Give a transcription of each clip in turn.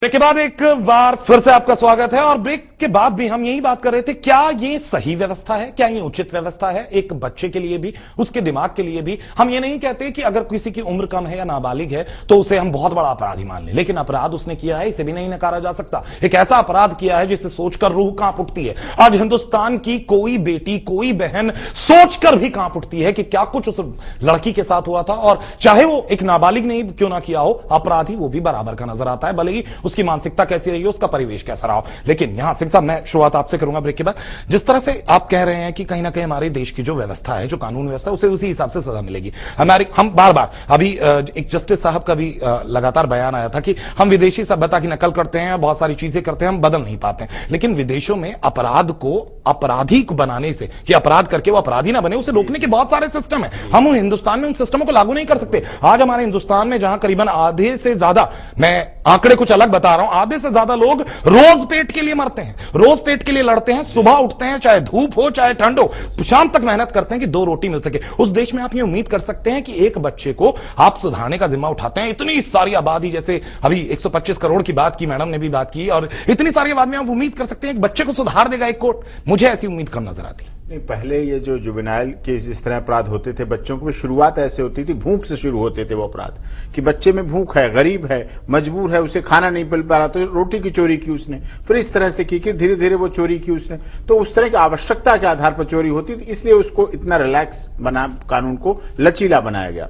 Break के बाद एक बार फिर से आपका स्वागत है। और ब्रेक के बाद भी हम यही बात कर रहे थे, क्या ये सही व्यवस्था है, क्या ये उचित व्यवस्था है एक बच्चे के लिए भी, उसके दिमाग के लिए भी। हम ये नहीं कहते कि अगर किसी की उम्र कम है या नाबालिग है तो उसे हम बहुत बड़ा अपराधी मान लें, लेकिन अपराध उसने किया है, इसे भी नहीं नकारा जा सकता। एक ऐसा अपराध किया है जिससे सोचकर रूह कांप उठती है। आज हिंदुस्तान की कोई बेटी, कोई बहन सोचकर भी कांप उठती है कि क्या कुछ उस लड़की के साथ हुआ था। और चाहे वो एक नाबालिग नहीं क्यों ना किया हो, अपराधी वो भी बराबर का नजर आता है, भले ही उसकी मानसिकता कैसी रही हो, उसका परिवेश कैसा रहा हो। लेकिन यहां सिंह साहब, मैं शुरुआत आपसे करूंगा ब्रेक के बाद। जिस तरह से आप कह रहे हैं कि कहीं ना कहीं हमारे देश की जो व्यवस्था है, जो कानून व्यवस्था है, उसे उसी हिसाब से सजा मिलेगी। हम बार बार अभी एक जस्टिस साहब का भी लगातार बयान आया था कि हम विदेशी सभ्यता की नकल करते हैं, बहुत सारी चीजें करते हैं, हम बदल नहीं पाते। लेकिन विदेशों में अपराध को अपराधी को बनाने से, कि अपराध करके वो अपराधी ना बने, उसे रोकने के बहुत सारे सिस्टम है। हम हिंदुस्तान में उन सिस्टमों को लागू नहीं कर सकते। आज हमारे हिंदुस्तान में जहां करीबन आधे से ज्यादा, मैं आंकड़े कुछ अलग बता रहा हूं, आधे से ज्यादा लोग रोज पेट के लिए मरते हैं, रोज पेट के लिए लड़ते हैं। सुबह उठते हैं, चाहे धूप हो चाहे ठंड हो, शाम तक मेहनत करते हैं कि 2 रोटी मिल सके। उस देश में आप ये उम्मीद कर सकते हैं कि एक बच्चे को आप सुधारने का जिम्मा उठाते हैं। इतनी सारी आबादी, जैसे अभी 125 करोड़ की बात की, मैडम ने भी बात की, और इतनी सारी आबादी में आप उम्मीद कर सकते हैं एक बच्चे को सुधार देगा एक कोर्ट? मुझे ऐसी उम्मीद कम नजर आती है। नहीं, पहले ये जो जुवेनाइल के इस तरह अपराध होते थे, बच्चों की शुरुआत ऐसे होती थी, भूख से शुरू होते थे वो अपराध, कि बच्चे में भूख है, गरीब है, मजबूर है, उसे खाना नहीं मिल पा रहा तो रोटी की चोरी की उसने, फिर इस तरह से की कि धीरे धीरे वो चोरी की उसने। तो उस तरह की आवश्यकता के आधार पर चोरी होती थी, इसलिए उसको इतना रिलैक्स बना, कानून को लचीला बनाया गया।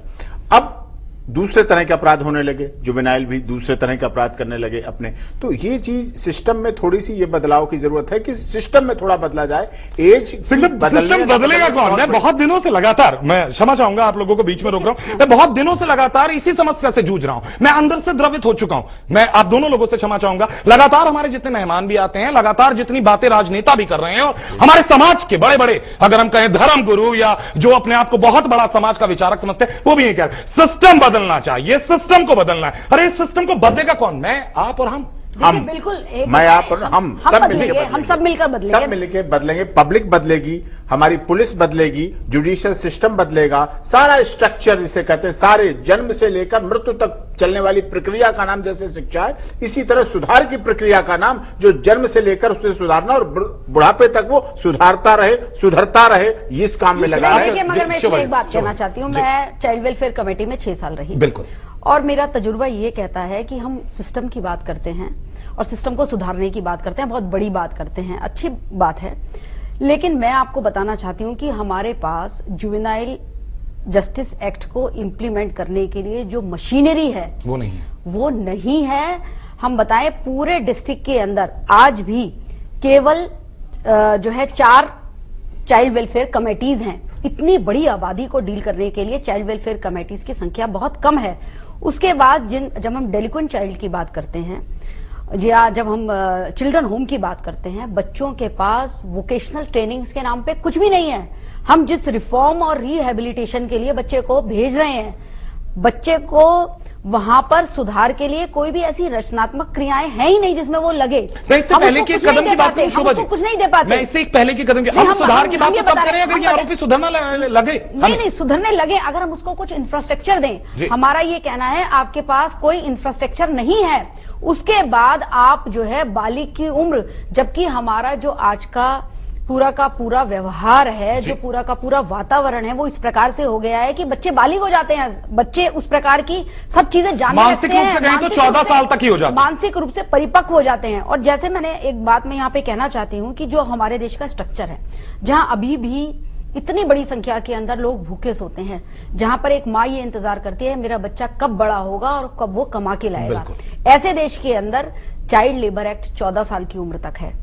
अब दूसरे तरह के अपराध होने लगे, जुवेनाइल भी दूसरे तरह के अपराध करने लगे अपने। तो ये चीज सिस्टम में थोड़ी सी ये बदलाव की जरूरत है कि सिस्टम में थोड़ा बदला जाए। सिस्टम बदलेगा कौन? मैं बहुत दिनों से लगातार, मैं क्षमा चाहूंगा आप लोगों को बीच में रोक रहा हूं, मैं बहुत दिनों से लगातार इसी समस्या से जूझ रहा हूं। मैं अंदर से द्रवित हो चुका हूं। मैं आप दोनों लोगों से क्षमा चाहूंगा। लगातार हमारे जितने मेहमान भी आते हैं, लगातार जितनी बातें राजनेता भी कर रहे हैं, और हमारे समाज के बड़े बड़े, अगर हम कहें धर्म गुरु या जो अपने आप को बहुत बड़ा समाज का विचारक समझते हैं, वो भी ये कह रहे हैं सिस्टम बदलना चाहिए, सिस्टम को बदलना है। अरे इस सिस्टम को बदलेगा कौन? मैं, आप और हम बिल्कुल, मैं आप और हम सब मिलकर सब मिलकर बदलेंगे। पब्लिक बदलेगी, हमारी पुलिस बदलेगी, जुडिशियल सिस्टम बदलेगा, सारा स्ट्रक्चर जिसे कहते हैं, सारे जन्म से लेकर मृत्यु तक चलने वाली प्रक्रिया का नाम जैसे शिक्षा है, इसी तरह सुधार की प्रक्रिया का नाम, जो जन्म से लेकर उसे सुधारना और बुढ़ापे तक वो सुधारता रहे, सुधरता रहे, इस काम में लगा है। मगर मैं एक बात कहना चाहती हूँ, मैं चाइल्ड वेलफेयर कमेटी में 6 साल रही, बिल्कुल, और मेरा तजुर्बा ये कहता है कि हम सिस्टम की बात करते हैं और सिस्टम को सुधारने की बात करते हैं, बहुत बड़ी बात करते हैं, अच्छी बात है। लेकिन मैं आपको बताना चाहती हूं कि हमारे पास जुवेनाइल जस्टिस एक्ट को इंप्लीमेंट करने के लिए जो मशीनरी है वो नहीं है। हम बताएं, पूरे डिस्ट्रिक्ट के अंदर आज भी केवल जो है 4 चाइल्ड वेलफेयर कमेटीज हैं। इतनी बड़ी आबादी को डील करने के लिए चाइल्ड वेलफेयर कमेटीज की संख्या बहुत कम है। उसके बाद जब हम डेलिक्वेंट चाइल्ड की बात करते हैं या जब हम चिल्ड्रन होम की बात करते हैं, बच्चों के पास वोकेशनल ट्रेनिंग्स के नाम पे कुछ भी नहीं है। हम जिस रिफॉर्म और रिहेबिलिटेशन के लिए बच्चे को भेज रहे हैं, बच्चे को वहां पर सुधार के लिए कोई भी ऐसी रचनात्मक क्रियाएं हैं ही नहीं जिसमें वो लगे। मैं इससे पहले के कदम की बात करूं शोभा जी, कुछ नहीं दे पाते। मैं इससे एक पहले के कदम की, हम सुधार की बात तब करें अगर ये आरोपी सुधरना लगे। नहीं, सुधरने लगे अगर हम उसको कुछ इंफ्रास्ट्रक्चर दें। हमारा ये कहना है, आपके पास कोई इंफ्रास्ट्रक्चर नहीं है, उसके बाद आप जो है बालिग की उम्र, जबकि हमारा जो आज का पूरा व्यवहार है, जो पूरा का पूरा वातावरण है, वो इस प्रकार से हो गया है कि बच्चे बालिग हो जाते हैं, बच्चे उस प्रकार की सब चीजें जानने लगते हैं, मानसिक रूप से कहें तो 14 साल तक ही हो जाते हैं, मानसिक रूप से परिपक्व हो जाते हैं। और जैसे मैंने एक बात मैं यहाँ पे कहना चाहती हूँ कि जो हमारे देश का स्ट्रक्चर है, जहाँ अभी भी इतनी बड़ी संख्या के अंदर लोग भूखे सोते हैं, जहां पर एक माँ ये इंतजार करती है मेरा बच्चा कब बड़ा होगा और कब वो कमा के लाएगा, ऐसे देश के अंदर चाइल्ड लेबर एक्ट 14 साल की उम्र तक है।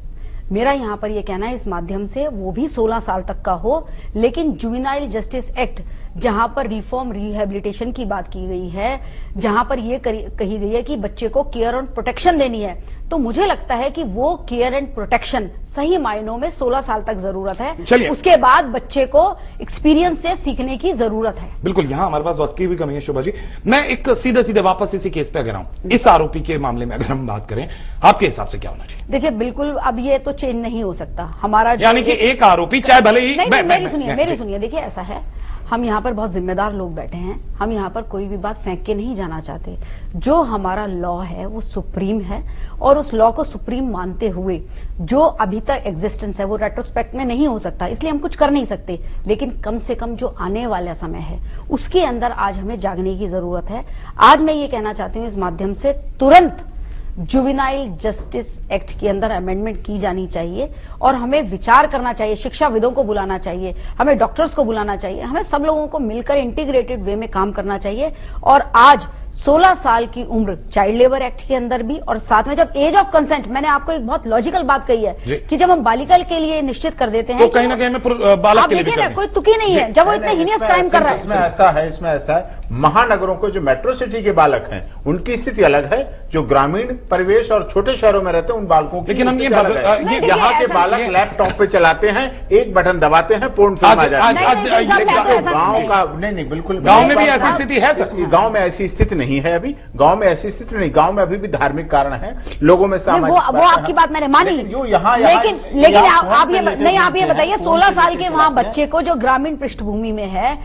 मेरा यहां पर यह कहना है, इस माध्यम से वो भी 16 साल तक का हो, लेकिन जुवेनाइल जस्टिस एक्ट जहां पर रिफॉर्म रिहेबिलिटेशन की बात की गई है, जहां पर यह कही गई है कि बच्चे को केयर एंड प्रोटेक्शन देनी है, तो मुझे लगता है कि वो केयर एंड प्रोटेक्शन सही मायनों में 16 साल तक जरूरत है। उसके बाद बच्चे को एक्सपीरियंस से सीखने की जरूरत है। बिल्कुल, यहां हमारे पास वक्त की भी कमी है शोभा जी। मैं एक सीधे वापस इसी केस पे अगर आऊं, इस आरोपी के मामले में अगर हम बात करें, आपके हिसाब से क्या होना चाहिए? देखिए, बिल्कुल अब ये तो चेंज नहीं हो सकता हमारा, यानी कि एक आरोपी चाहे भले ही, मेरी सुनिए, देखिए ऐसा है, हम यहाँ पर बहुत जिम्मेदार लोग बैठे हैं, हम यहाँ पर कोई भी बात फेंक के नहीं जाना चाहते। जो हमारा लॉ है वो सुप्रीम है, और उस लॉ को सुप्रीम मानते हुए जो अभी तक एग्जिस्टेंस है वो रेट्रोस्पेक्ट में नहीं हो सकता, इसलिए हम कुछ कर नहीं सकते। लेकिन कम से कम जो आने वाला समय है उसके अंदर आज हमें जागने की जरूरत है। आज मैं ये कहना चाहती हूँ इस माध्यम से, तुरंत जुवेनाइल जस्टिस एक्ट के अंदर अमेंडमेंट की जानी चाहिए और हमें विचार करना चाहिए, शिक्षाविदों को बुलाना चाहिए, हमें डॉक्टर्स को बुलाना चाहिए, हमें सब लोगों को मिलकर इंटीग्रेटेड वे में काम करना चाहिए। और आज 16 साल की उम्र चाइल्ड लेबर एक्ट के अंदर भी, और साथ में जब एज ऑफ कंसेंट, मैंने आपको एक बहुत लॉजिकल बात कही है कि जब हम बालिका के लिए निश्चित कर देते हैं तो कहीं ना कहीं में बालक के लिए भी कर दें। कोई तुकी नहीं है जब वो इतने हीनियस क्राइम कर रहा है। इसमें ऐसा है, महानगरों को जो मेट्रो सिटी के बालक हैं उनकी स्थिति अलग है, जो ग्रामीण परिवेश और छोटे शहरों में रहते हैं उन बालकों की। लेकिन हम ये यहाँ के बालक लैपटॉप पे चलाते हैं, एक बटन दबाते हैं, पोर्न फिल्म आ जाती है। गाँव का नहीं, बिल्कुल गाँव में भी ऐसी स्थिति है सर? गाँव में ऐसी स्थिति नहीं है अभी, गांव में ऐसी स्थिति नहीं, गांव में अभी भी धार्मिक कारण है, लोगों में सामाजिक, वो आपकी बात मैंने मानी, लेकिन आप ये बताइए 16 साल के वहां बच्चे को जो ग्रामीण पृष्ठभूमि में है,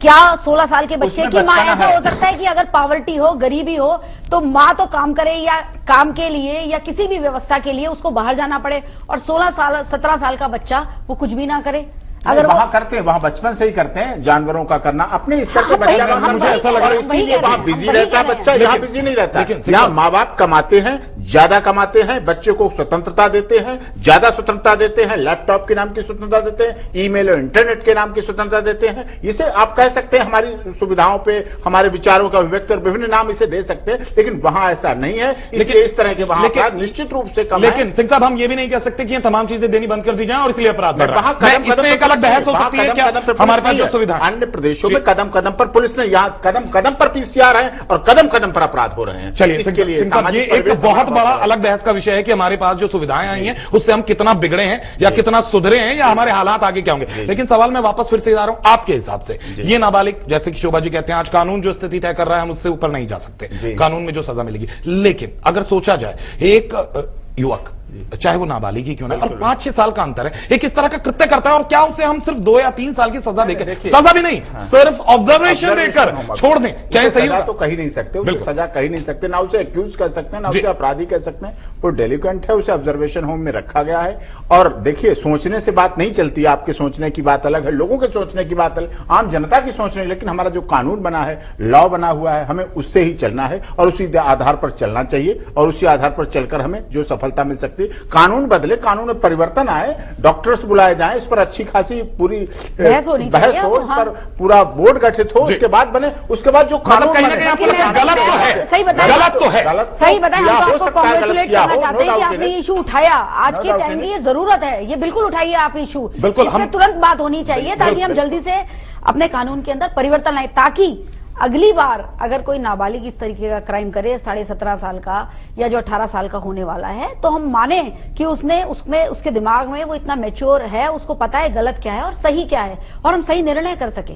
क्या 16 साल के बच्चे की माँ, ऐसा हो सकता है कि अगर पॉवर्टी हो, गरीबी हो, तो माँ तो काम करे या काम के लिए या किसी भी व्यवस्था के लिए उसको बाहर जाना पड़े, और 17 साल का बच्चा वो कुछ भी ना करे? अगर वहां करते हैं, वहां बचपन से ही करते हैं जानवरों का करना, अपने स्तर पे बच्चा का, मुझे ऐसा लग रहा है इसीलिए वहां बिजी रहता है बच्चा, यहाँ बिजी नहीं रहता। यहाँ माँ बाप कमाते हैं, ज्यादा कमाते हैं, बच्चे को स्वतंत्रता देते हैं, ज्यादा स्वतंत्रता देते हैं, लैपटॉप के नाम की स्वतंत्रता देते हैं, ईमेल और इंटरनेट के नाम की स्वतंत्रता देते हैं। इसे आप कह सकते हैं हमारी सुविधाओं पे, हमारे विचारों का अभिव्यक्ति और विभिन्न नाम इसे दे सकते हैं, लेकिन वहां ऐसा नहीं है, इसलिए इस तरह के वहां अपराध निश्चित रूप से कम है। लेकिन सिंह साहब, हम ये भी नहीं कह सकते कि ये तमाम चीजें देनी बंद कर दी जाए और इसलिए अपराध बढ़ रहा है। बहस हो सकती है क्या हमारे पास जो सुविधा अन्य प्रदेशों में कदम कदम पर पुलिस ने, यहाँ कदम कदम पर पीसीआर है और कदम कदम पर अपराध हो रहे हैं। चलिए इसके लिए ये एक बहुत बड़ा अलग बहस का विषय है कि हमारे पास जो सुविधाएं आई हैं उससे हम कितना बिगड़े हैं या कितना सुधरे हैं या हमारे हालात आगे क्या होंगे। लेकिन सवाल मैं वापस फिर से जा रहा हूं, आपके हिसाब से ये नाबालिग, जैसे कि शोभा जी कहते हैं, आज कानून जो स्थिति तय कर रहा है हम उससे ऊपर नहीं जा सकते, कानून में जो सजा मिलेगी। लेकिन अगर सोचा जाए, एक युवक चाहे वो नाबालिग ही क्यों ना, और 5-6 साल का अंतर है, एक इस तरह का कृत्य करता है और क्या उसे हम सिर्फ 2 या 3 साल की सजा देकर, सजा भी नहीं, सिर्फ ऑब्जर्वेशन देकर छोड़ दें, क्या ये सही? तो कह ही नहीं सकते, उसे सजा कह ही नहीं सकते, ना उसे एक्यूज कर सकते हैं, ना उसे अपराधी कह सकते हैं। वो डेलिक्वेंट है, उसे ऑब्जर्वेशन होम में रखा गया है। और देखिए, सोचने से बात नहीं चलती, आपके सोचने की बात अलग है, लोगों के सोचने की बात अलग, आम जनता की सोचने, लेकिन हमारा जो कानून बना है, लॉ बना हुआ है, हमें उससे ही चलना है और उसी आधार पर चलना चाहिए और उसी आधार पर चलकर हमें जो सफलता मिल सकती है। कानून बदले, कानून में परिवर्तन आए, डॉक्टर्स बुलाए जाएं, इस पर अच्छी खासी पूरी बहस हो, इस पर पूरा बोर्ड गठित हो, उसके बाद बने, उसके बाद जो कानून कहीं ना कहीं आपको गलत तो है, सही बताया, गलत तो है, सही बताया, हम आपको कांग्रेचुलेट करना चाहते हैं कि आपने इशू उठाया, आज के टाइम की ये जरूरत है, ये बिल्कुल उठाइए आप इशू, बिल्कुल इसमें तुरंत बात होनी चाहिए ताकि हम जल्दी से अपने कानून के अंदर परिवर्तन लाए, ताकि अगली बार अगर कोई नाबालिग इस तरीके का क्राइम करे, 17.5 साल का या जो 18 साल का होने वाला है, तो हम माने कि उसके दिमाग में वो इतना मैच्योर है, उसको पता है गलत क्या है और सही क्या है, और हम सही निर्णय कर सके।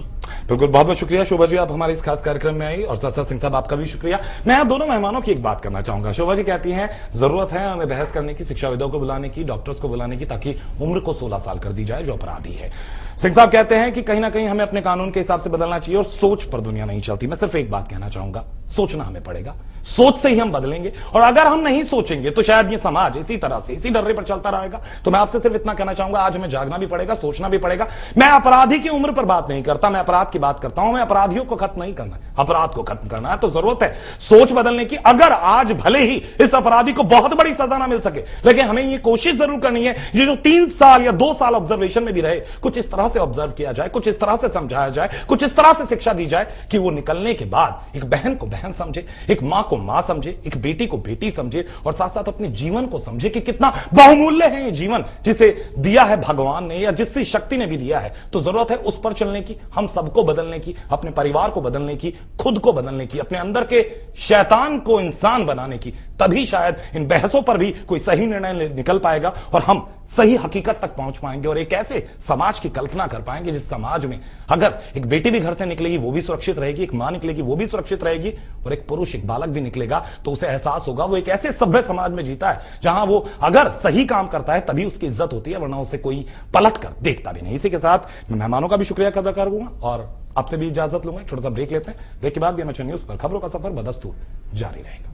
बिल्कुल, बहुत बहुत शुक्रिया शोभा जी, आप हमारे इस खास कार्यक्रम में आई, और साथ सिंह साहब आपका भी शुक्रिया। मैं यहाँ दोनों मेहमानों की एक बात करना चाहूंगा। शोभा जी कहती हैं जरूरत है हमें बहस करने की, शिक्षाविदों को बुलाने की, डॉक्टर्स को बुलाने की, ताकि उम्र को 16 साल कर दी जाए जो अपराधी है। सिंह साहब कहते हैं कि कहीं ना कहीं हमें अपने कानून के हिसाब से बदलना चाहिए और सोच पर दुनिया नहीं चलती। मैं सिर्फ एक बात कहना चाहूंगा, सोचना हमें पड़ेगा, सोच से ही हम बदलेंगे, और अगर हम नहीं सोचेंगे तो शायद ये समाज इसी तरह से, इसी डर्रे पर चलता रहेगा। तो मैं आपसे सिर्फ इतना कहना चाहूंगा, आज हमें जागना भी पड़ेगा, सोचना भी पड़ेगा। मैं अपराधी की उम्र पर बात नहीं करता, मैं अपराध की बात करता हूं। मैं अपराधियों को खत्म नहीं करना, अपराध को खत्म करना है, तो जरूरत है सोच बदलने की। अगर आज भले ही इस अपराधी को बहुत बड़ी सजा ना मिल सके, लेकिन हमें ये कोशिश जरूर करनी है, ये जो 3 साल या 2 साल ऑब्जर्वेशन में भी रहे, कुछ इस तरह से ऑब्जर्व किया जाए, कुछ इस तरह से समझाया जाए, कुछ इस तरह से शिक्षा दी जाए कि वो निकलने के बाद एक बहन को बहन समझे, एक मां को मां समझे, एक बेटी को बेटी समझे, और साथ साथ अपने जीवन को समझे कि कितना बहुमूल्य है ये जीवन जिसे दिया है भगवान ने या जिससे शक्ति ने भी दिया है। तो जरूरत है उस पर चलने की, हम सबको बदलने की, अपने परिवार को बदलने की, खुद को बदलने की, अपने अंदर के शैतान को इंसान बनाने की। तभी शायद इन बहसों पर भी कोई सही निर्णय निकल पाएगा और हम सही हकीकत तक पहुंच पाएंगे और एक ऐसे समाज की कल्पना कर पाएंगे जिस समाज में अगर एक बेटी भी घर से निकलेगी वो भी सुरक्षित रहेगी, एक मां निकलेगी वो भी सुरक्षित रहेगी, और एक पुरुष, एक बालक भी निकलेगा तो उसे एहसास होगा वो एक ऐसे सभ्य समाज में जीता है जहां वो अगर सही काम करता है तभी उसकी इज्जत होती है, वरना उसे कोई पलट कर देखता भी नहीं। इसी के साथ मैं मेहमानों का भी शुक्रिया अदा करूंगा और आपसे भी इजाजत लूंगा, छोटा सा ब्रेक लेते हैं। ब्रेक के बाद भी एमएचएन न्यूज पर खबरों का सफर बदस्तूर जारी रहेगा।